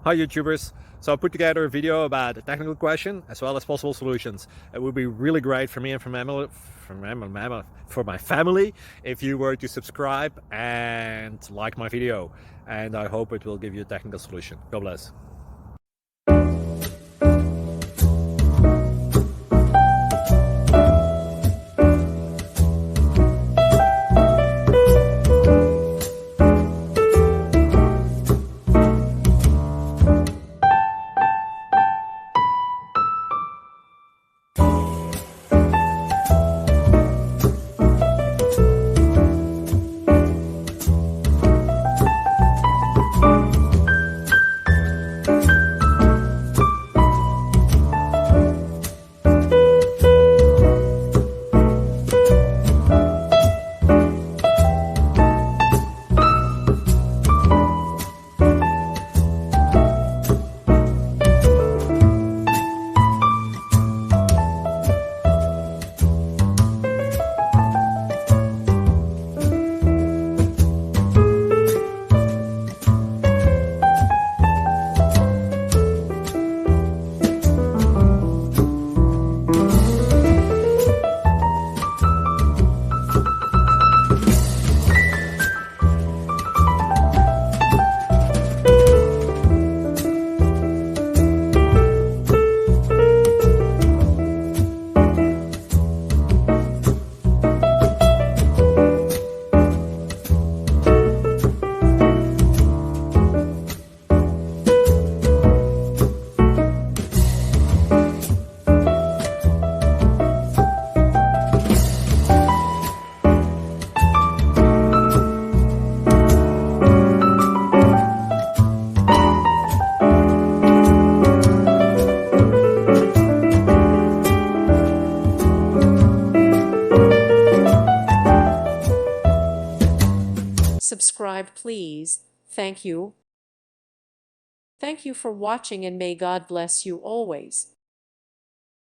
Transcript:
Hi YouTubers! So I put together a video about a technical question as well as possible solutions. It would be really great for me and for my family if you were to subscribe and like my video, and I hope it will give you a technical solution. God bless. Subscribe, please. Thank you. Thank you for watching, and may God bless you always.